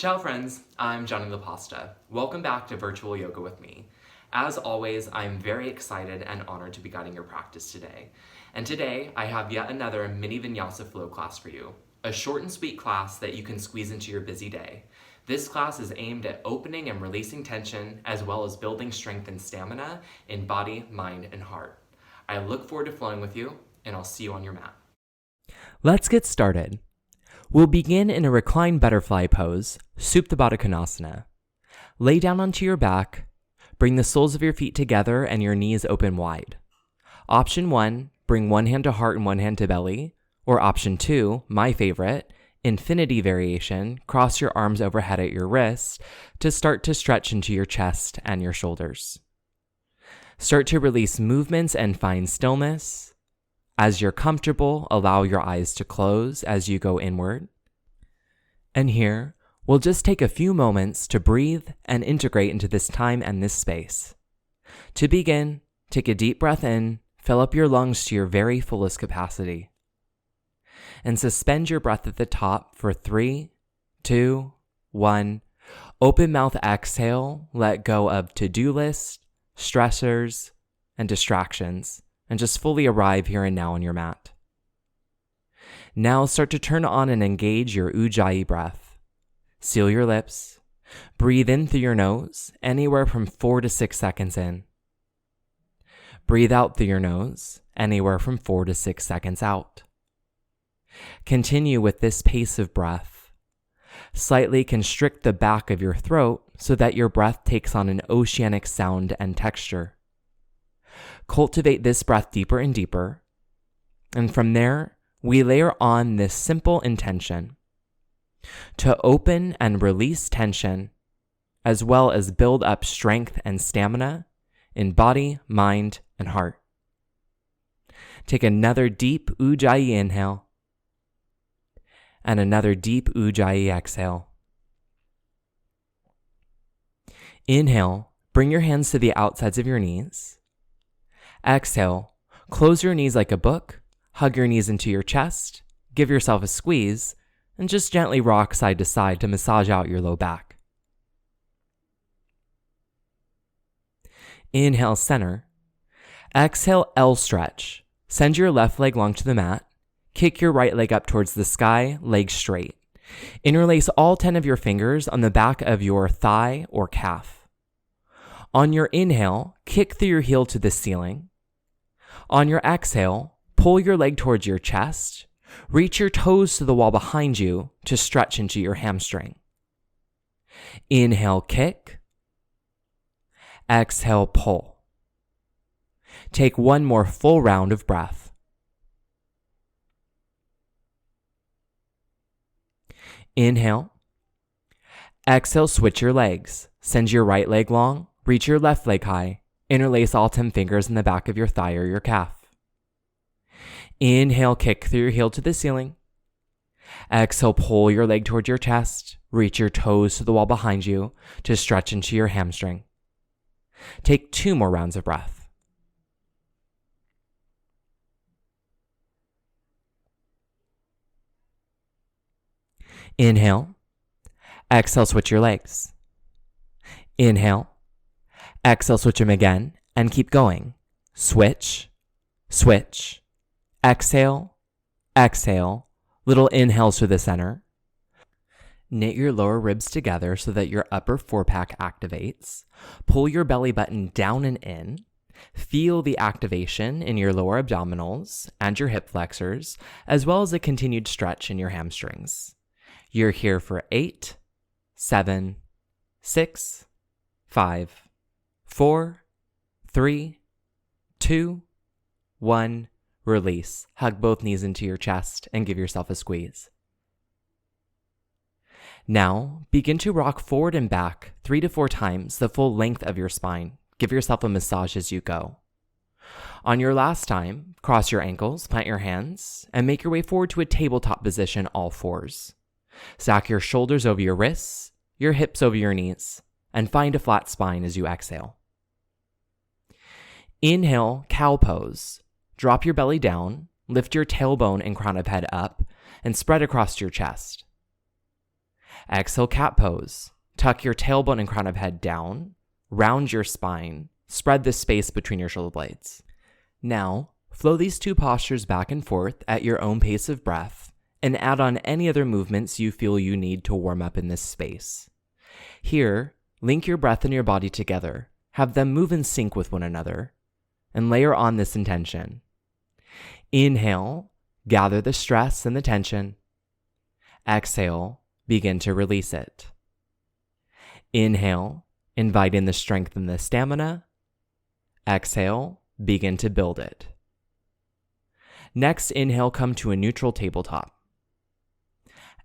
Ciao friends, I'm Johnny La Pasta. Welcome back to Virtual Yoga with me. As always, I'm very excited and honored to be guiding your practice today. And today, I have yet another mini Vinyasa flow class for you. A short and sweet class that you can squeeze into your busy day. This class is aimed at opening and releasing tension, as well as building strength and stamina in body, mind, and heart. I look forward to flowing with you, and I'll see you on your mat. Let's get started. We'll begin in a reclined butterfly pose, Uttanasana. Lay down onto your back, bring the soles of your feet together and your knees open wide. Option 1, bring one hand to heart and one hand to belly. Or option 2, my favorite, infinity variation, cross your arms overhead at your wrists to start to stretch into your chest and your shoulders. Start to release movements and find stillness. As you're comfortable, allow your eyes to close as you go inward. And here, we'll just take a few moments to breathe and integrate into this time and this space. To begin, take a deep breath in, fill up your lungs to your very fullest capacity. And suspend your breath at the top for 3, 2, 1. Open mouth exhale, let go of to-do lists, stressors, and distractions. And just fully arrive here and now on your mat. Now start to turn on and engage your Ujjayi breath. Seal your lips. Breathe in through your nose, anywhere from 4 to 6 seconds in. Breathe out through your nose, anywhere from 4 to 6 seconds out. Continue with this pace of breath. Slightly constrict the back of your throat so that your breath takes on an oceanic sound and texture. Cultivate this breath deeper and deeper. And from there, we layer on this simple intention to open and release tension, as well as build up strength and stamina in body, mind, and heart. Take another deep Ujjayi inhale and another deep Ujjayi exhale. Inhale, bring your hands to the outsides of your knees. Exhale, close your knees like a book, hug your knees into your chest, give yourself a squeeze, and just gently rock side to side to massage out your low back. Inhale, center. Exhale, L stretch. Send your left leg long to the mat. Kick your right leg up towards the sky, legs straight. Interlace all 10 of your fingers on the back of your thigh or calf. On your inhale, kick through your heel to the ceiling. On your exhale, pull your leg towards your chest. Reach your toes to the wall behind you to stretch into your hamstring. Inhale, kick. Exhale, pull. Take one more full round of breath. Inhale. Exhale, switch your legs. Send your right leg long. Reach your left leg high. Interlace all 10 fingers in the back of your thigh or your calf. Inhale, kick through your heel to the ceiling. Exhale, pull your leg towards your chest. Reach your toes to the wall behind you to stretch into your hamstring. Take 2 more rounds of breath. Inhale. Exhale, switch your legs. Inhale. Exhale, switch them again, and keep going. Switch, switch, exhale, exhale, little inhales to the center. Knit your lower ribs together so that your upper four-pack activates. Pull your belly button down and in. Feel the activation in your lower abdominals and your hip flexors, as well as a continued stretch in your hamstrings. You're here for 8, 7, 6, 5, 4, 3, 2, 1, release. Hug both knees into your chest and give yourself a squeeze. Now, begin to rock forward and back 3 to 4 times the full length of your spine. Give yourself a massage as you go. On your last time, cross your ankles, plant your hands, and make your way forward to a tabletop position, all fours. Stack your shoulders over your wrists, your hips over your knees, and find a flat spine as you exhale. Inhale, cow pose. Drop your belly down, lift your tailbone and crown of head up, and spread across your chest. Exhale, cat pose. Tuck your tailbone and crown of head down. Round your spine. Spread the space between your shoulder blades. Now, flow these two postures back and forth at your own pace of breath and add on any other movements you feel you need to warm up in this space. Here, link your breath and your body together. Have them move in sync with one another and layer on this intention. Inhale, gather the stress and the tension. Exhale, begin to release it. Inhale, invite in the strength and the stamina. Exhale, begin to build it. Next, inhale, come to a neutral tabletop.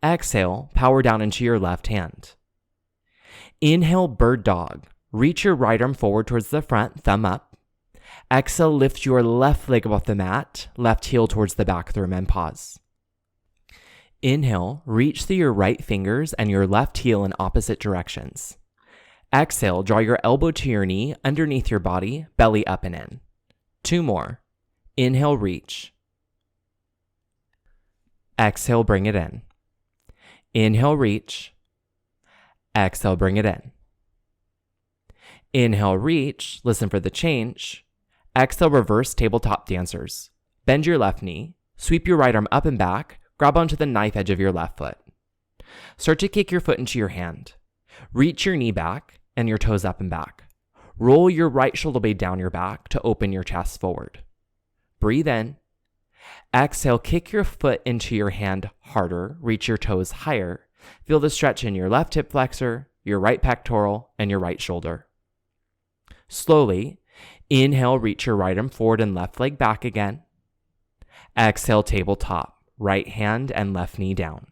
Exhale, power down into your left hand. Inhale, bird dog. Reach your right arm forward towards the front, thumb up. Exhale, lift your left leg above the mat, left heel towards the back of the room, and pause. Inhale, reach through your right fingers and your left heel in opposite directions. Exhale, draw your elbow to your knee, underneath your body, belly up and in. 2 more. Inhale, reach. Exhale, bring it in. Inhale, reach. Exhale, bring it in. Inhale, reach. Listen for the change. Exhale, reverse tabletop dancers. Bend your left knee. Sweep your right arm up and back. Grab onto the knife edge of your left foot. Start to kick your foot into your hand. Reach your knee back and your toes up and back. Roll your right shoulder blade down your back to open your chest forward. Breathe in. Exhale, kick your foot into your hand harder. Reach your toes higher. Feel the stretch in your left hip flexor, your right pectoral, and your right shoulder. Slowly, inhale, reach your right arm forward and left leg back again. Exhale, tabletop. Right hand and left knee down.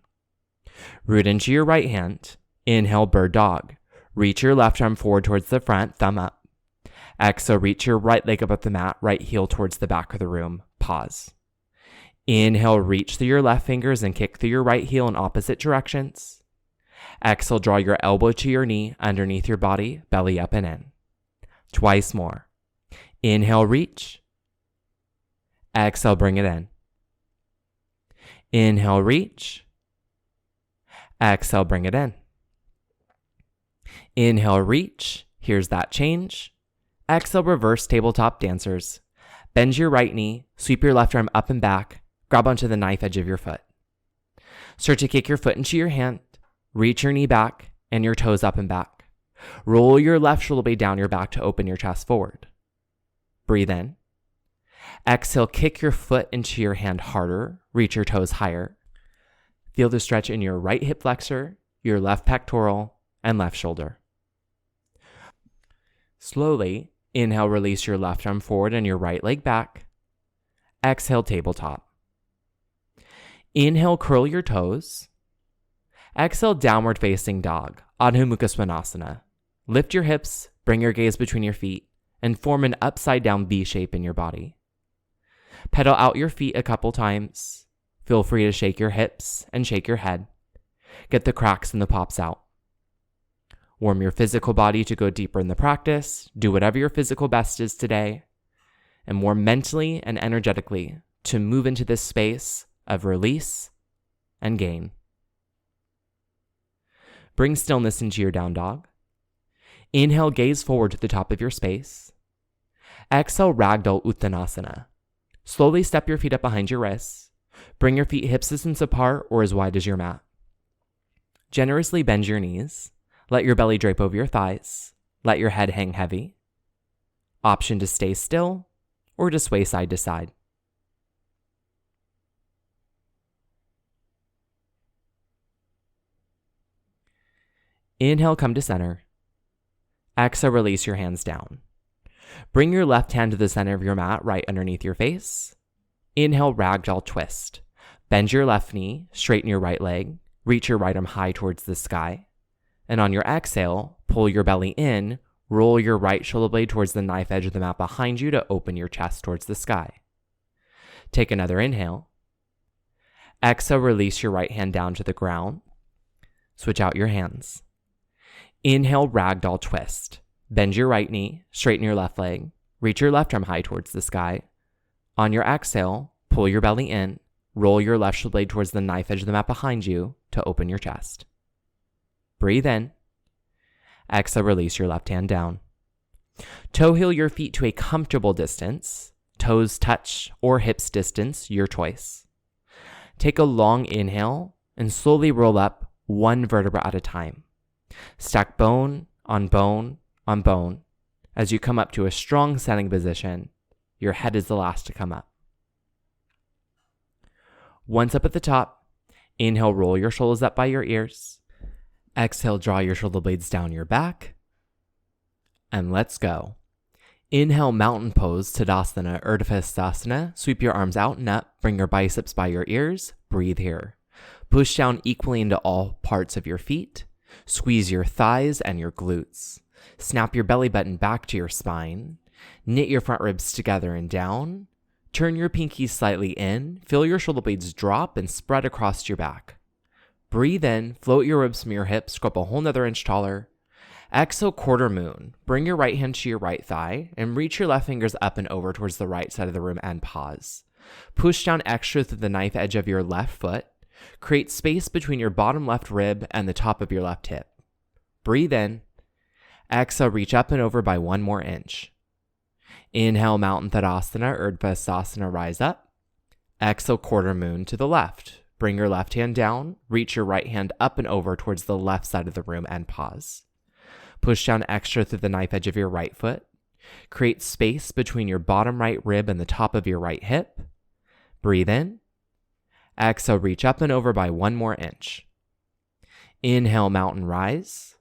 Root into your right hand. Inhale, bird dog. Reach your left arm forward towards the front, thumb up. Exhale, reach your right leg above the mat, right heel towards the back of the room. Pause. Inhale, reach through your left fingers and kick through your right heel in opposite directions. Exhale, draw your elbow to your knee, underneath your body, belly up and in. Twice more. Inhale, reach. Exhale, bring it in. Inhale, reach. Exhale, bring it in. Inhale, reach. Here's that change. Exhale, reverse tabletop dancers. Bend your right knee, sweep your left arm up and back, grab onto the knife edge of your foot. Start to kick your foot into your hand, reach your knee back and your toes up and back. Roll your left shoulder blade down your back to open your chest forward. Breathe in. Exhale, kick your foot into your hand harder, reach your toes higher. Feel the stretch in your right hip flexor, your left pectoral, and left shoulder. Slowly, inhale, release your left arm forward and your right leg back. Exhale, tabletop. Inhale, curl your toes. Exhale, downward facing dog, Adhumukusmanasana. Lift your hips, bring your gaze between your feet, and form an upside down V shape in your body. Pedal out your feet a couple times. Feel free to shake your hips and shake your head. Get the cracks and the pops out. Warm your physical body to go deeper in the practice. Do whatever your physical best is today. And more mentally and energetically to move into this space of release and gain. Bring stillness into your down dog. Inhale, gaze forward to the top of your space. Exhale, Ragdoll Uttanasana. Slowly step your feet up behind your wrists. Bring your feet hip distance apart or as wide as your mat. Generously bend your knees. Let your belly drape over your thighs. Let your head hang heavy. Option to stay still or to sway side to side. Inhale, come to center. Exhale, release your hands down. Bring your left hand to the center of your mat, right underneath your face. Inhale, Ragdoll Twist. Bend your left knee, straighten your right leg, reach your right arm high towards the sky. And on your exhale, pull your belly in, roll your right shoulder blade towards the knife edge of the mat behind you to open your chest towards the sky. Take another inhale. Exhale, release your right hand down to the ground. Switch out your hands. Inhale, Ragdoll Twist. Bend your right knee, straighten your left leg, reach your left arm high towards the sky. On your exhale, pull your belly in, roll your left shoulder blade towards the knife edge of the mat behind you to open your chest. Breathe in. Exhale, release your left hand down. Toe heel your feet to a comfortable distance. Toes touch or hips distance, your choice. Take a long inhale and slowly roll up one vertebra at a time. Stack bone on bone on bone. As you come up to a strong standing position, your head is the last to come up. Once up at the top, inhale, roll your shoulders up by your ears. Exhale, draw your shoulder blades down your back. And let's go. Inhale, mountain pose, Tadasana, Urdhva. Sweep your arms out and up. Bring your biceps by your ears. Breathe here. Push down equally into all parts of your feet. Squeeze your thighs and your glutes. Snap your belly button back to your spine. Knit your front ribs together and down. Turn your pinkies slightly in. Feel your shoulder blades drop and spread across your back. Breathe in. Float your ribs from your hips. Go up a whole nother inch taller. Exhale, quarter moon. Bring your right hand to your right thigh and reach your left fingers up and over towards the right side of the room and pause. Push down extra through the knife edge of your left foot. Create space between your bottom left rib and the top of your left hip. Breathe in. Exhale, reach up and over by 1 more inch. Inhale, mountain Tadasana, Urdhva, rise up. Exhale, quarter moon to the left. Bring your left hand down. Reach your right hand up and over towards the left side of the room and pause. Push down extra through the knife edge of your right foot. Create space between your bottom right rib and the top of your right hip. Breathe in. Exhale, reach up and over by 1 more inch. Inhale, mountain rise.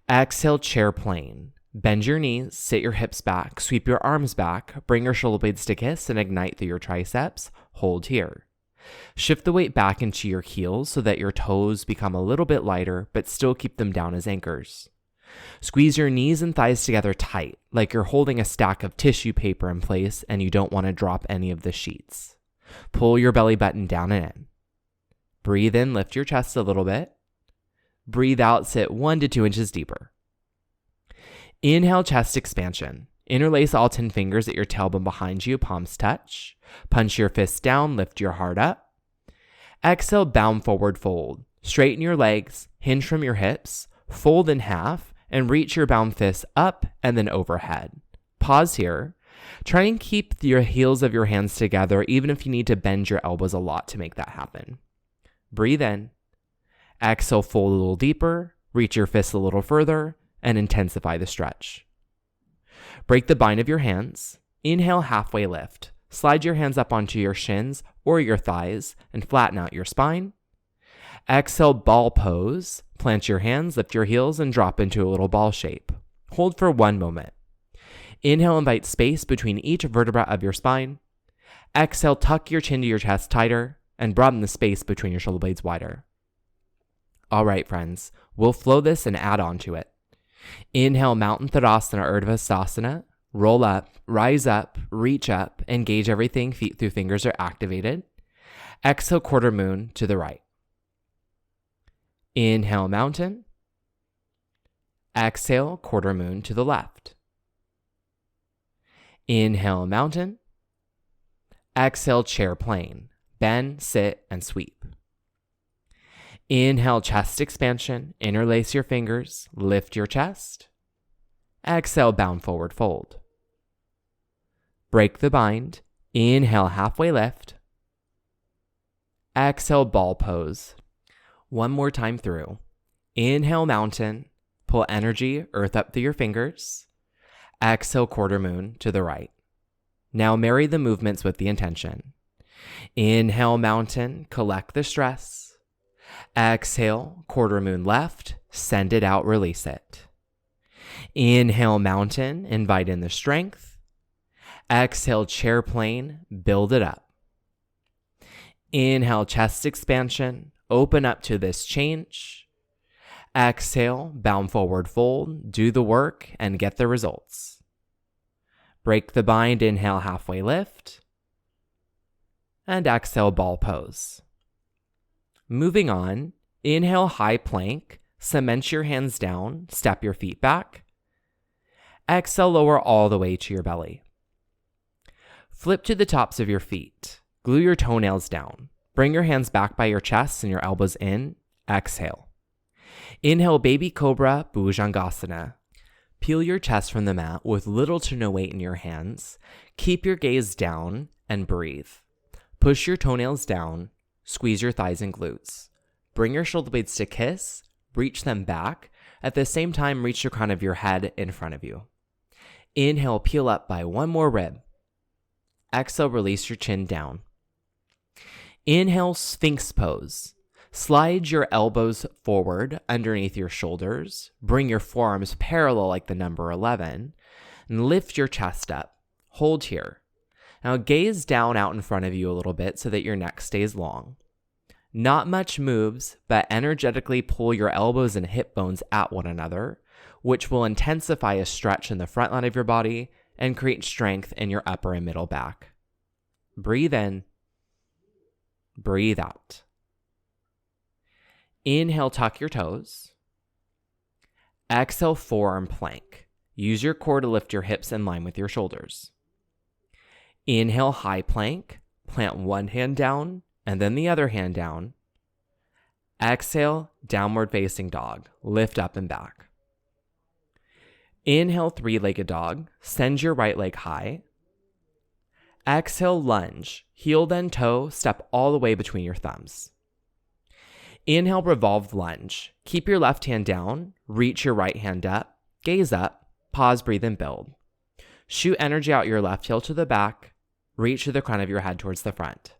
Exhale, chair plane. Bend your knees, sit your hips back, sweep your arms back, bring your shoulder blades to kiss and ignite through your triceps. Hold here. Shift the weight back into your heels so that your toes become a little bit lighter, but still keep them down as anchors. Squeeze your knees and thighs together tight, like you're holding a stack of tissue paper in place and you don't want to drop any of the sheets. Pull your belly button down and in. Breathe in, lift your chest a little bit. Breathe out, sit 1 to 2 inches deeper. Inhale, chest expansion. Interlace all 10 fingers at your tailbone behind you, palms touch. Punch your fists down, lift your heart up. Exhale, bound forward fold. Straighten your legs, hinge from your hips, fold in half, and reach your bound fists up and then overhead. Pause here. Try and keep your heels of your hands together, even if you need to bend your elbows a lot to make that happen. Breathe in. Exhale, fold a little deeper, reach your fists a little further, and intensify the stretch. Break the bind of your hands. Inhale, halfway lift. Slide your hands up onto your shins or your thighs and flatten out your spine. Exhale, ball pose. Plant your hands, lift your heels, and drop into a little ball shape. Hold for 1 moment. Inhale, invite space between each vertebra of your spine. Exhale, tuck your chin to your chest tighter and broaden the space between your shoulder blades wider. All right, friends, we'll flow this and add on to it. Inhale, mountain Tadasana, Urdhva. Roll up, rise up, reach up, engage everything, feet through fingers are activated. Exhale, quarter moon to the right. Inhale, mountain. Exhale, quarter moon to the left. Inhale, mountain. Exhale, chair plane. Bend, sit, and sweep. Inhale, chest expansion. Interlace your fingers. Lift your chest. Exhale, bound forward fold. Break the bind. Inhale, halfway lift. Exhale, ball pose. 1 more time through. Inhale, mountain. Pull energy, earth up through your fingers. Exhale, quarter moon to the right. Now marry the movements with the intention. Inhale, mountain. Collect the stress. Exhale, quarter moon left. Send it out, release it. Inhale, mountain. Invite in the strength. Exhale, chair plane. Build it up. Inhale, chest expansion. Open up to this change. Exhale, bound forward fold. Do the work and get the results. Break the bind. Inhale, halfway lift. And exhale, ball pose. Moving on, inhale, high plank. Cement your hands down. Step your feet back. Exhale, lower all the way to your belly. Flip to the tops of your feet. Glue your toenails down. Bring your hands back by your chest and your elbows in. Exhale. Inhale, Baby Cobra, Bujangasana. Peel your chest from the mat with little to no weight in your hands. Keep your gaze down and breathe. Push your toenails down, squeeze your thighs and glutes. Bring your shoulder blades to kiss, reach them back. At the same time, reach the crown of your head in front of you. Inhale, peel up by one more rib. Exhale, release your chin down. Inhale, Sphinx Pose. Slide your elbows forward underneath your shoulders. Bring your forearms parallel like the number 11. And lift your chest up. Hold here. Now gaze down out in front of you a little bit so that your neck stays long. Not much moves, but energetically pull your elbows and hip bones at one another, which will intensify a stretch in the front line of your body and create strength in your upper and middle back. Breathe in. Breathe out. Inhale, tuck your toes. Exhale, forearm plank. Use your core to lift your hips in line with your shoulders. Inhale, high plank. Plant one hand down and then the other hand down. Exhale, downward facing dog. Lift up and back. Inhale, three-legged dog. Send your right leg high. Exhale, lunge. Heel then toe, step all the way between your thumbs. Inhale, Revolve Lunge. Keep your left hand down, reach your right hand up, gaze up, pause, breathe, and build. Shoot energy out your left heel to the back, reach to the crown of your head towards the front.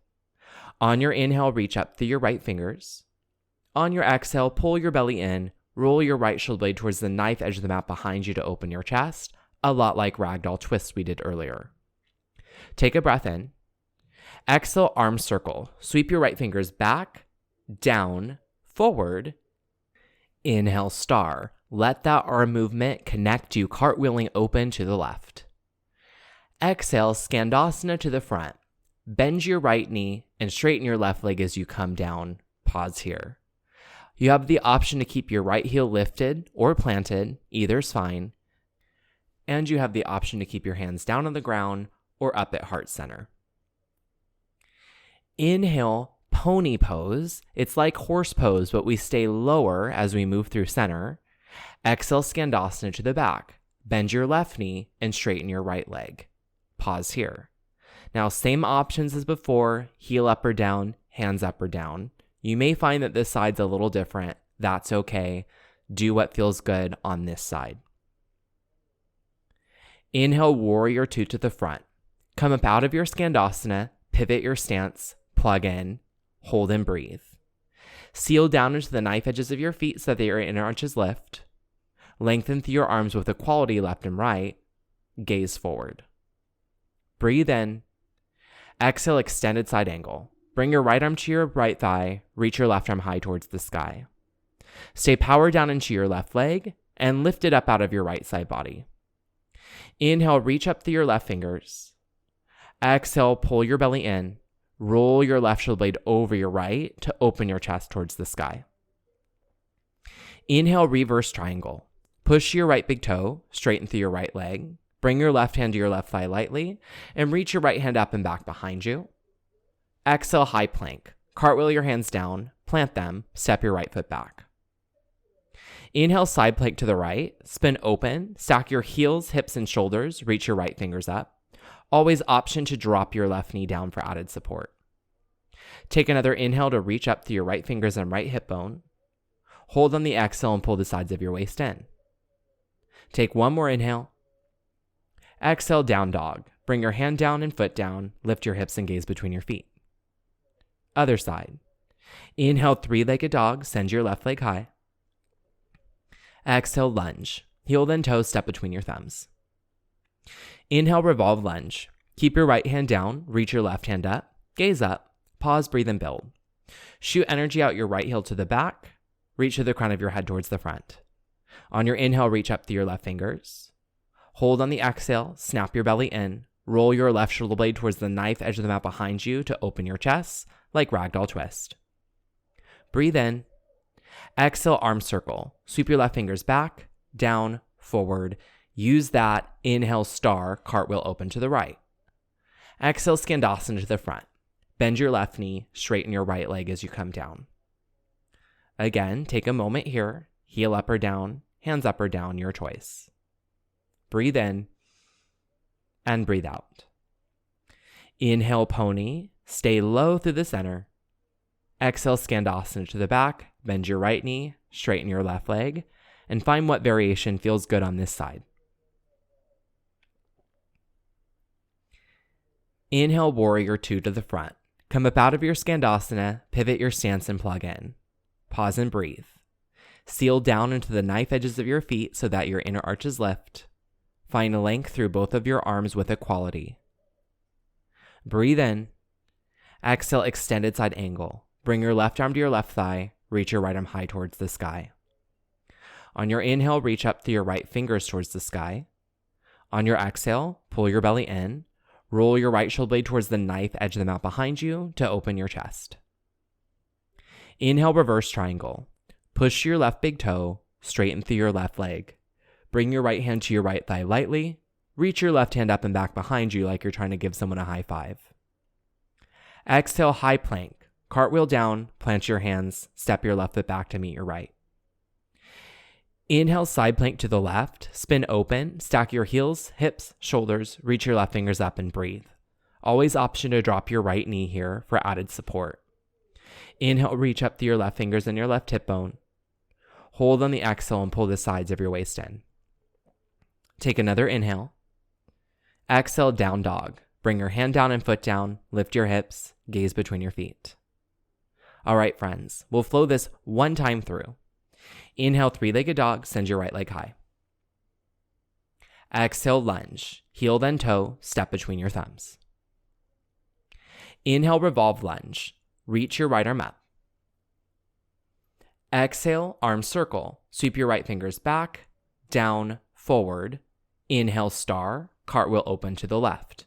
On your inhale, reach up through your right fingers. On your exhale, pull your belly in, roll your right shoulder blade towards the knife edge of the mat behind you to open your chest, a lot like Ragdoll Twist we did earlier. Take a breath in. Exhale, arm circle. Sweep your right fingers back, down, forward. Inhale, star. Let that arm movement connect you, cartwheeling open to the left. Exhale, Skandasana to the front. Bend your right knee and straighten your left leg as you come down. Pause here. You have the option to keep your right heel lifted or planted, either's fine. And you have the option to keep your hands down on the ground or up at heart center. Inhale, pony pose. It's like horse pose, but we stay lower as we move through center. Exhale, Skandasana to the back. Bend your left knee and straighten your right leg. Pause here. Now, same options as before, heel up or down, hands up or down. You may find that this side's a little different. That's okay. Do what feels good on this side. Inhale, Warrior Two to the front. Come up out of your Skandasana, pivot your stance, plug in, hold and breathe. Seal down into the knife edges of your feet so that your inner arches lift. Lengthen through your arms with equality left and right. Gaze forward. Breathe in. Exhale, extended side angle. Bring your right arm to your right thigh. Reach your left arm high towards the sky. Stay power down into your left leg and lift it up out of your right side body. Inhale, reach up through your left fingers. Exhale, pull your belly in. Roll your left shoulder blade over your right to open your chest towards the sky. Inhale, reverse triangle. Push your right big toe, straighten through your right leg. Bring your left hand to your left thigh lightly, and reach your right hand up and back behind you. Exhale, high plank. Cartwheel your hands down, plant them, step your right foot back. Inhale, side plank to the right, spin open, stack your heels, hips, and shoulders, reach your right fingers up. Always option to drop your left knee down for added support. Take another inhale to reach up through your right fingers and right hip bone. Hold on the exhale and pull the sides of your waist in. Take one more inhale. Exhale, down dog. Bring your hand down and foot down. Lift your hips and gaze between your feet. Other side. Inhale, three-legged dog. Send your left leg high. Exhale, lunge. Heel then toe, step between your thumbs. Inhale, Revolve Lunge. Keep your right hand down. Reach your left hand up. Gaze up. Pause, breathe, and build. Shoot energy out your right heel to the back. Reach to the crown of your head towards the front. On your inhale, reach up through your left fingers. Hold on the exhale, snap your belly in, roll your left shoulder blade towards the knife edge of the mat behind you to open your chest, like Ragdoll Twist. Breathe in. Exhale, arm circle. Sweep your left fingers back, down, forward. Use that inhale star, cartwheel open to the right. Exhale, Skandasana to the front. Bend your left knee, straighten your right leg as you come down. Again, take a moment here. heel up or down, hands up or down, your choice. Breathe in and breathe out. Inhale, pony, stay low through the center. Exhale, Skandasana to the back, bend your right knee, straighten your left leg, and find what variation feels good on this side. Inhale, warrior two to the front. Come up out of your Skandasana, pivot your stance and plug in. Pause and breathe. Seal down into the knife edges of your feet so that your inner arches lift. Find a length through both of your arms with equality. Breathe in. Exhale, extended side angle. Bring your left arm to your left thigh. Reach your right arm high towards the sky. On your inhale, reach up through your right fingers towards the sky. On your exhale, pull your belly in. Roll your right shoulder blade towards the knife edge of the mat behind you to open your chest. Inhale, reverse triangle. Push your left big toe, straighten through your left leg. Bring your right hand to your right thigh lightly. Reach your left hand up and back behind you like you're trying to give someone a high five. Exhale, high plank. Cartwheel down, plant your hands, step your left foot back to meet your right. Inhale, side plank to the left, spin open, stack your heels, hips, shoulders, reach your left fingers up and breathe. Always option to drop your right knee here for added support. Inhale, reach up through your left fingers and your left hip bone. Hold on the exhale and pull the sides of your waist in. Take another inhale. Exhale, down dog. Bring your hand down and foot down, lift your hips, gaze between your feet. All right, friends, we'll flow this one time through. Inhale, three-legged dog, send your right leg high. Exhale, lunge. Heel then toe, step between your thumbs. Inhale, revolve lunge. Reach your right arm up. Exhale, arm circle. Sweep your right fingers back, down, forward. Inhale, star. Cartwheel open to the left.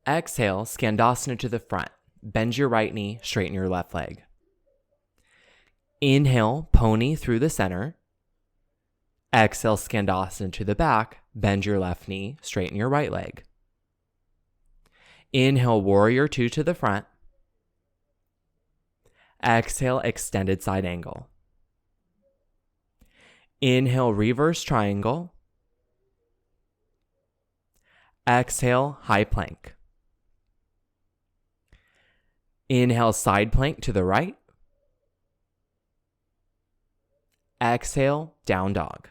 Exhale, Skandasana to the front. Bend your right knee, straighten your left leg. Inhale, pony through the center. Exhale, Skandasana to the back. Bend your left knee, straighten your right leg. Inhale, warrior two to the front. Exhale, extended side angle. Inhale, reverse triangle. Exhale, high plank. Inhale, side plank to the right. Exhale, down dog.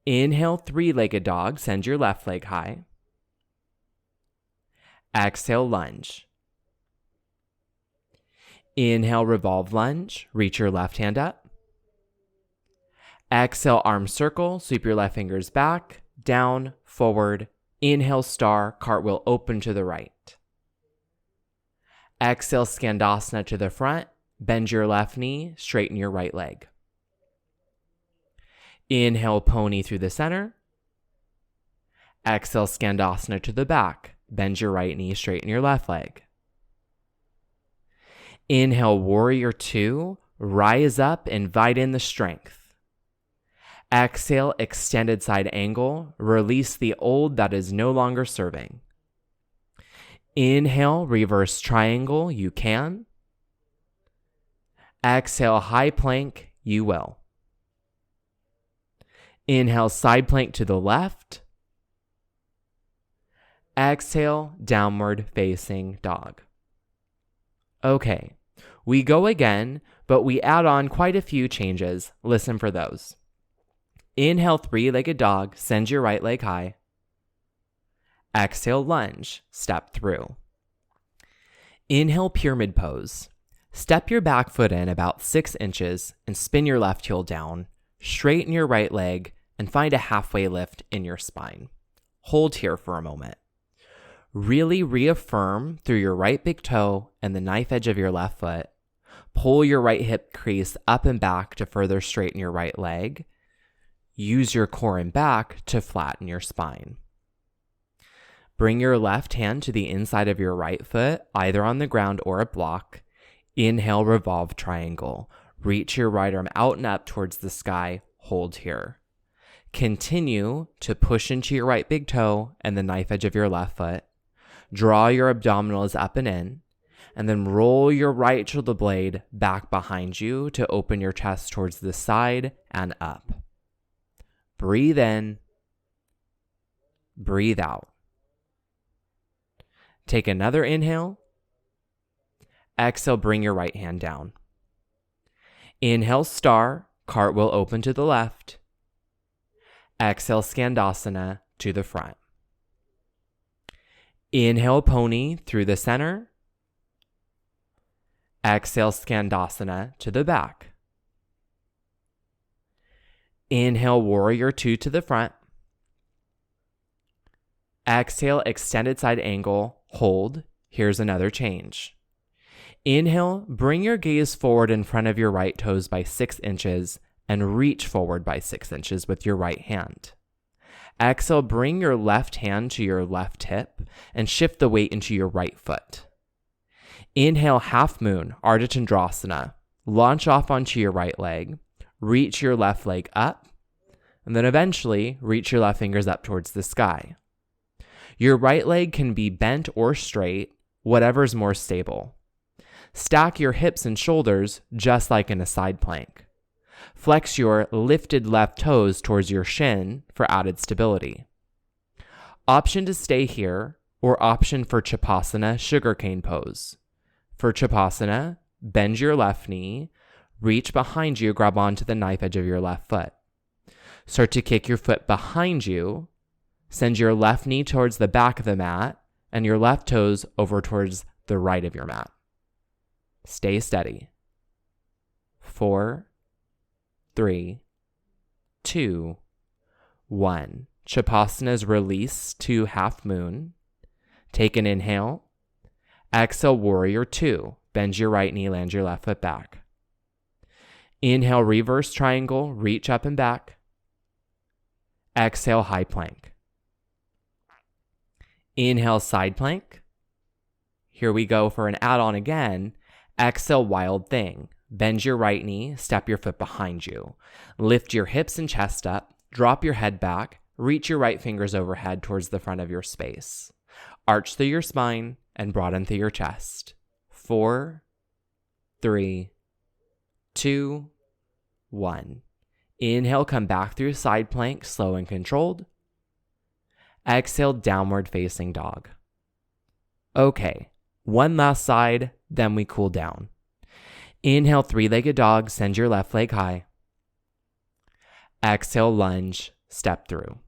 Inhale, three-legged dog, send your left leg high. Exhale, lunge. Inhale, revolve lunge, reach your left hand up. Exhale, arm circle, sweep your left fingers back, down, forward. Inhale, star, cartwheel open to the right. Exhale, Skandasana to the front, bend your left knee, straighten your right leg. Inhale, pony through the center. Exhale, Skandasana to the back, bend your right knee, straighten your left leg. Inhale, warrior two, rise up, invite in the strength. Exhale, extended side angle, release the old that is no longer serving. Inhale, reverse triangle, you can. Exhale, high plank, you will. Inhale, side plank to the left. Exhale, downward facing dog. Okay, we go again, but we add on quite a few changes. Listen for those. Inhale, three-legged dog, send your right leg high. Exhale, lunge, step through. Inhale, pyramid pose. Step your back foot in about 6 inches and spin your left heel down. Straighten your right leg and find a halfway lift in your spine. Hold here for a moment. Really reaffirm through your right big toe and the knife edge of your left foot. Pull your right hip crease up and back to further straighten your right leg. Use your core and back to flatten your spine. Bring your left hand to the inside of your right foot, either on the ground or a block. Inhale, revolve triangle. Reach your right arm out and up towards the sky. Hold here. Continue to push into your right big toe and the knife edge of your left foot. Draw your abdominals up and in. And then roll your right shoulder blade back behind you to open your chest towards the side and up. Breathe in. Breathe out. Take another inhale. Exhale, bring your right hand down. Inhale, star, cartwheel open to the left. Exhale, Skandasana to the front. Inhale, pony through the center. Exhale, Skandasana to the back. Inhale, warrior two to the front. Exhale, extended side angle, hold. Here's another change. Inhale, bring your gaze forward in front of your right toes by 6 inches and reach forward by 6 inches with your right hand. Exhale, bring your left hand to your left hip and shift the weight into your right foot. Inhale, half moon, Ardha Chandrasana. Launch off onto your right leg. Reach your left leg up, and then eventually reach your left fingers up towards the sky. Your right leg can be bent or straight, whatever's more stable. Stack your hips and shoulders just like in a side plank. Flex your lifted left toes towards your shin for added stability. Option to stay here or option for Chapasana, Sugarcane Pose. For Chapasana, bend your left knee, reach behind you, grab onto the knife edge of your left foot. Start to kick your foot behind you, send your left knee towards the back of the mat and your left toes over towards the right of your mat. Stay steady. 4, 3, 2, 1. Chapasana's release to half moon. Take an inhale. Exhale, warrior two. Bend your right knee, land your left foot back. Inhale, reverse triangle, reach up and back. Exhale, high plank. Inhale, side plank. Here we go for an add-on again. Exhale, wild thing. Bend your right knee, step your foot behind you. Lift your hips and chest up, drop your head back, reach your right fingers overhead towards the front of your space. Arch through your spine and broaden through your chest. 4, 3, 2, 1. Inhale, come back through side plank, slow and controlled. Exhale, downward facing dog. Okay, one last side, then we cool down. Inhale, three-legged dog, send your left leg high. Exhale, lunge, step through.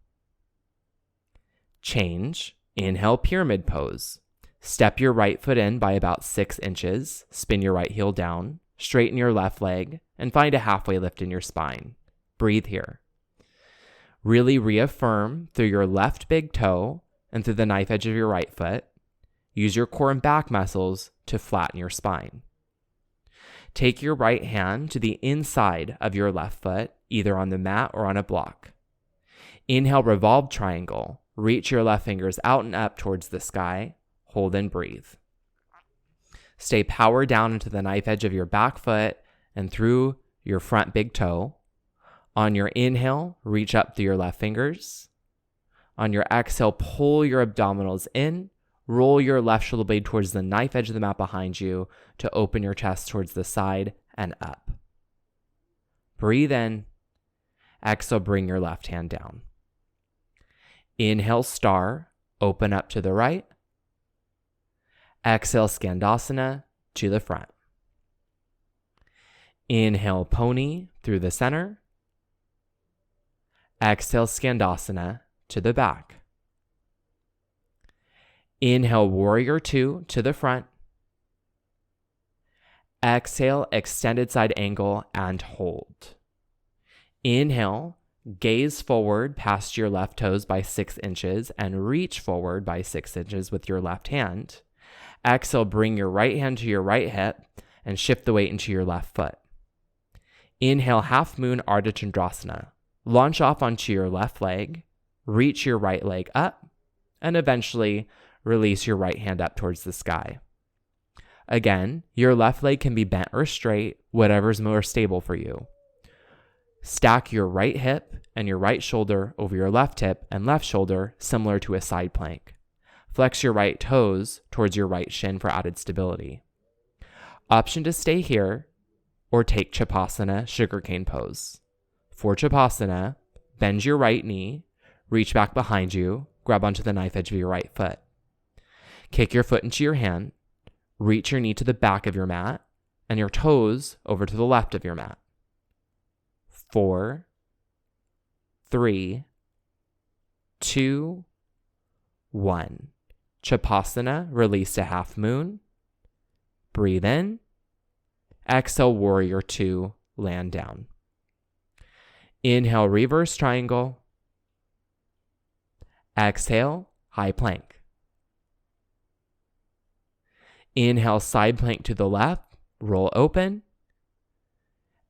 Change. Inhale, pyramid pose. Step your right foot in by about 6 inches, spin your right heel down, straighten your left leg, and find a halfway lift in your spine. Breathe here. Really reaffirm through your left big toe and through the knife edge of your right foot. Use your core and back muscles to flatten your spine. Take your right hand to the inside of your left foot, either on the mat or on a block. Inhale, Revolve Triangle. Reach your left fingers out and up towards the sky. Hold and breathe. Stay power down into the knife edge of your back foot and through your front big toe. On your inhale, reach up through your left fingers. On your exhale, pull your abdominals in. Roll your left shoulder blade towards the knife edge of the mat behind you to open your chest towards the side and up. Breathe in. Exhale, bring your left hand down. Inhale, star, open up to the right. Exhale, Skandasana to the front. Inhale, pony through the center. Exhale, Skandasana to the back. Inhale, warrior two to the front. Exhale, extended side angle and hold. Inhale, gaze forward past your left toes by 6 inches and reach forward by 6 inches with your left hand. Exhale, bring your right hand to your right hip and shift the weight into your left foot. Inhale, half moon Ardha Chandrasana. Launch off onto your left leg, reach your right leg up, and eventually release your right hand up towards the sky. Again, your left leg can be bent or straight, whatever's more stable for you. Stack your right hip and your right shoulder over your left hip and left shoulder, similar to a side plank. Flex your right toes towards your right shin for added stability. Option to stay here or take Chapasana, Sugarcane Pose. For Chapasana, bend your right knee, reach back behind you, grab onto the knife edge of your right foot. Kick your foot into your hand, reach your knee to the back of your mat, and your toes over to the left of your mat. 4, 3, 2, 1. Chapasana, release to half moon. Breathe in. Exhale, warrior 2, land down. Inhale, reverse triangle. Exhale, high plank. Inhale, side plank to the left, roll open.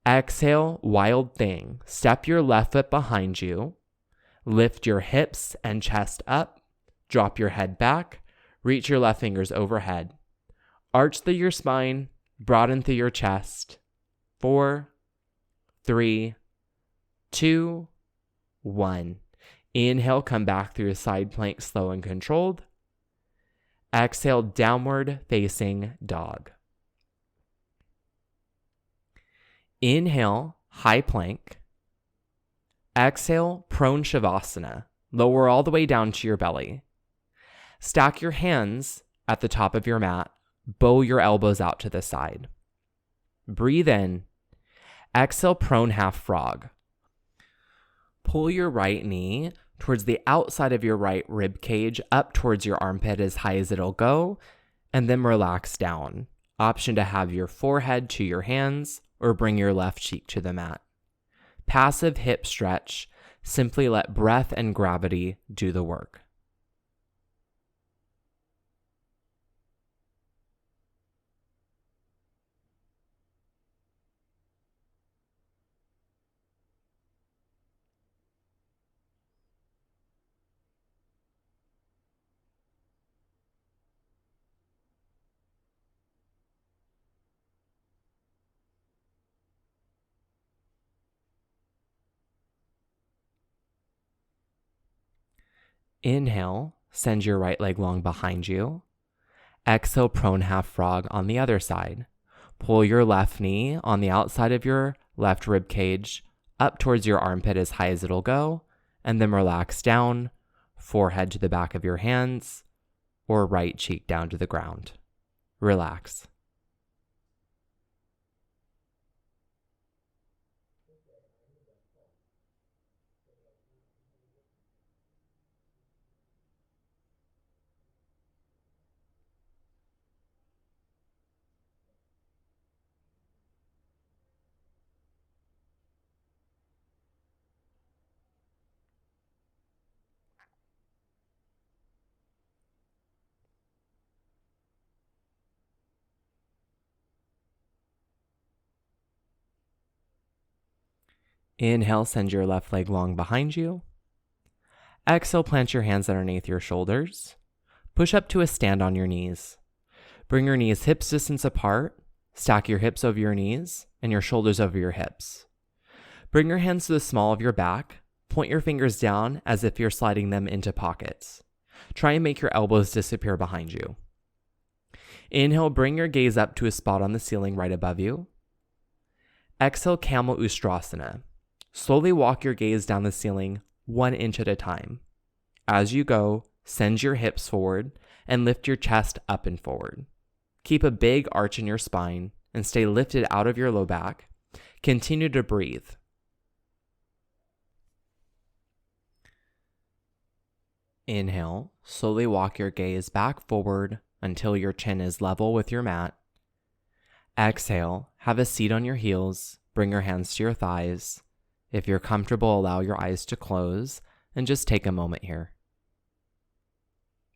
Exhale, wild thing. Step your left foot behind you. Lift your hips and chest up. Drop your head back. Reach your left fingers overhead. Arch through your spine. Broaden through your chest. 4, 3, 2, 1. Inhale, come back through a side plank, slow and controlled. Exhale, downward facing dog. Inhale, high plank. Exhale, prone Shavasana. Lower all the way down to your belly. Stack your hands at the top of your mat. Bow your elbows out to the side. Breathe in. Exhale, prone half frog. Pull your right knee towards the outside of your right rib cage up towards your armpit as high as it'll go, and then relax down. Option to have your forehead to your hands or bring your left cheek to the mat. Passive hip stretch. Simply let breath and gravity do the work. Inhale, send your right leg long behind you. Exhale, prone half frog on the other side. Pull your left knee on the outside of your left rib cage up towards your armpit as high as it'll go, and then relax down, forehead to the back of your hands, or right cheek down to the ground. Relax. Inhale, send your left leg long behind you. Exhale, plant your hands underneath your shoulders. Push up to a stand on your knees. Bring your knees hips distance apart. Stack your hips over your knees and your shoulders over your hips. Bring your hands to the small of your back. Point your fingers down as if you're sliding them into pockets. Try and make your elbows disappear behind you. Inhale, bring your gaze up to a spot on the ceiling right above you. Exhale, Camel Ustrasana. Slowly walk your gaze down the ceiling 1 inch at a time. As you go, send your hips forward and lift your chest up and forward. Keep a big arch in your spine and stay lifted out of your low back. Continue to breathe. Inhale, slowly walk your gaze back forward until your chin is level with your mat. Exhale, have a seat on your heels, bring your hands to your thighs. If you're comfortable, allow your eyes to close and just take a moment here.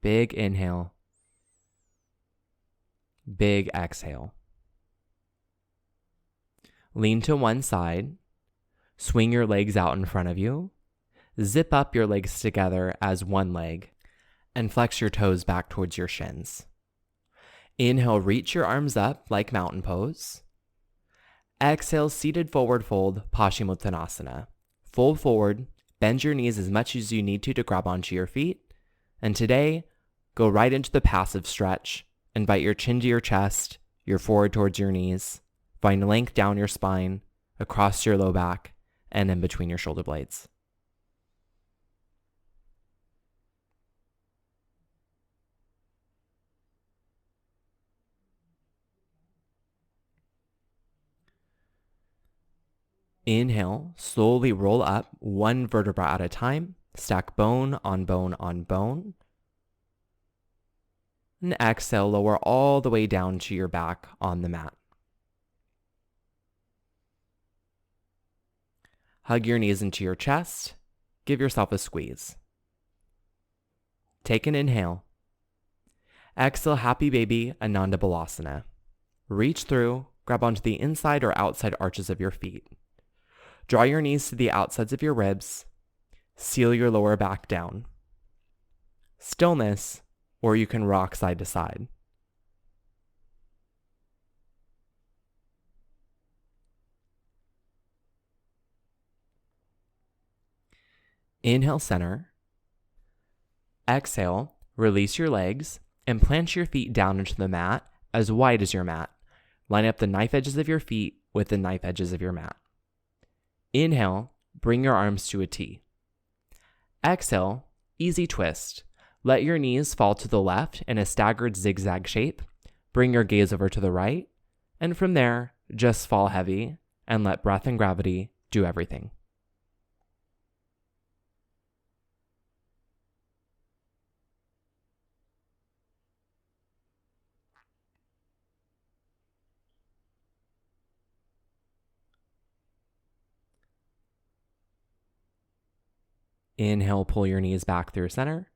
Big inhale. Big exhale. Lean to one side. Swing your legs out in front of you. Zip up your legs together as one leg and flex your toes back towards your shins. Inhale, reach your arms up like mountain pose. Exhale, seated forward fold, Pashmitanasana. Fold forward, bend your knees as much as you need to grab onto your feet. And today, Go right into the passive stretch. Invite your chin to your chest, your forehead towards your knees. Find length down your spine, across your low back, and in between your shoulder blades. Inhale, slowly roll up one vertebra at a time. Stack bone on bone on bone. And exhale, lower all the way down to your back on the mat. Hug your knees into your chest. Give yourself a squeeze. Take an inhale. Exhale, happy baby, Ananda Balasana. Reach through, grab onto the inside or outside arches of your feet. Draw your knees to the outsides of your ribs. Seal your lower back down. Stillness, or you can rock side to side. Inhale, center. Exhale, release your legs and plant your feet down into the mat as wide as your mat. Line up the knife edges of your feet with the knife edges of your mat. Inhale, bring your arms to a T. Exhale, easy twist. Let your knees fall to the left in a staggered zigzag shape. Bring your gaze over to the right, and from there, just fall heavy and let breath and gravity do everything. Inhale, pull your knees back through center.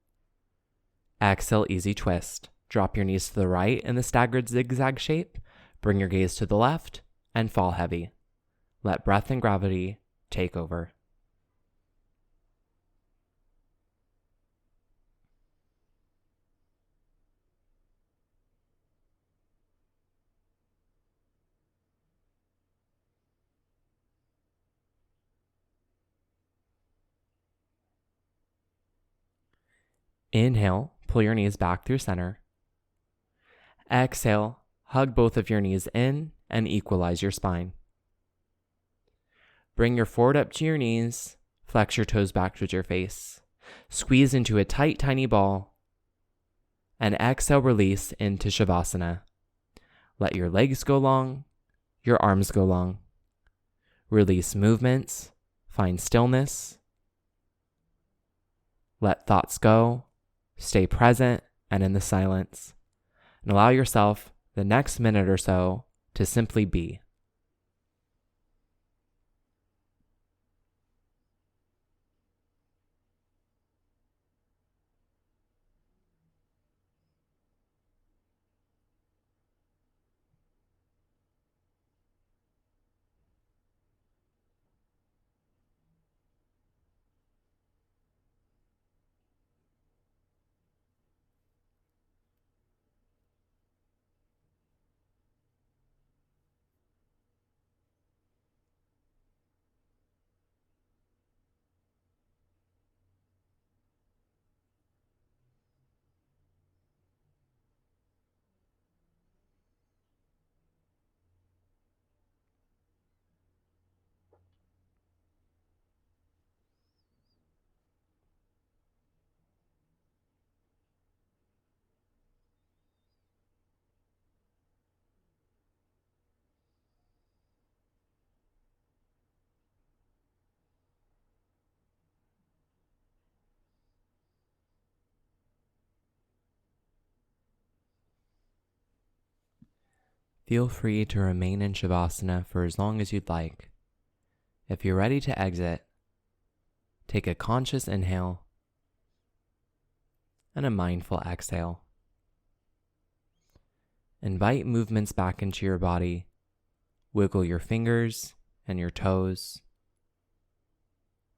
Exhale, easy twist. Drop your knees to the right in the staggered zigzag shape. Bring your gaze to the left and fall heavy. Let breath and gravity take over. Inhale, pull your knees back through center. Exhale, hug both of your knees in and equalize your spine. Bring your forehead up to your knees, flex your toes back towards your face. Squeeze into a tight, tiny ball, and exhale, release into Chapasana. Let your legs go long, your arms go long. Release movements, find stillness. Let thoughts go. Stay present and in the silence, and allow yourself the next minute or so to simply be. Feel free to remain in Shavasana for as long as you'd like. If you're ready to exit, take a conscious inhale and a mindful exhale. Invite movements back into your body. Wiggle your fingers and your toes.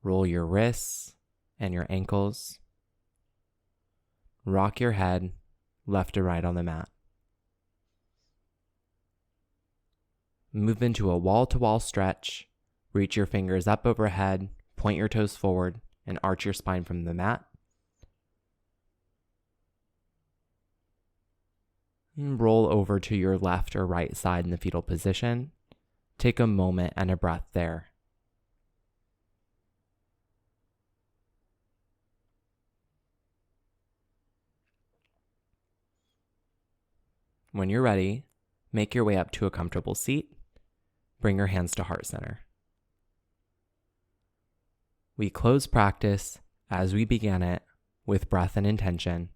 Roll your wrists and your ankles. Rock your head left to right on the mat. Move into a wall-to-wall stretch. Reach your fingers up overhead, point your toes forward, and arch your spine from the mat. Roll over to your left or right side in the fetal position. Take a moment and a breath there. When you're ready, make your way up to a comfortable seat. Bring your hands to heart center. We close practice as we began it with breath and intention.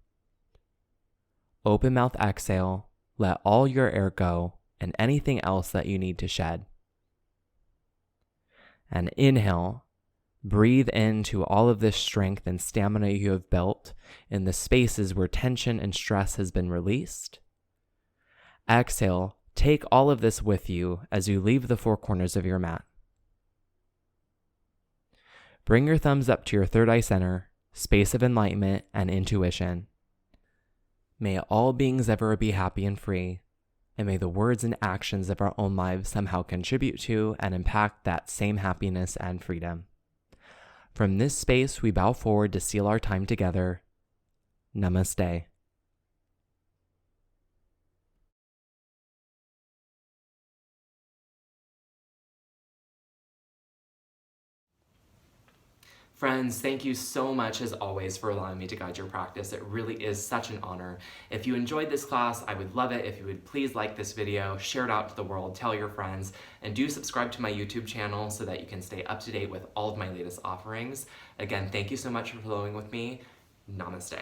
Open mouth exhale, let all your air go and anything else that you need to shed. And inhale, breathe into all of this strength and stamina you have built in the spaces where tension and stress has been released. Exhale, take all of this with you as you leave the four corners of your mat. Bring your thumbs up to your third eye center, space of enlightenment and intuition. May all beings ever be happy and free, and may the words and actions of our own lives somehow contribute to and impact that same happiness and freedom. From this space, we bow forward to seal our time together. Namaste. Friends, thank you so much as always for allowing me to guide your practice. It really is such an honor. If you enjoyed this class, I would love it if you would please like this video, share it out to the world, tell your friends, and do subscribe to my YouTube channel so that you can stay up to date with all of my latest offerings. Again, thank you so much for flowing with me. Namaste.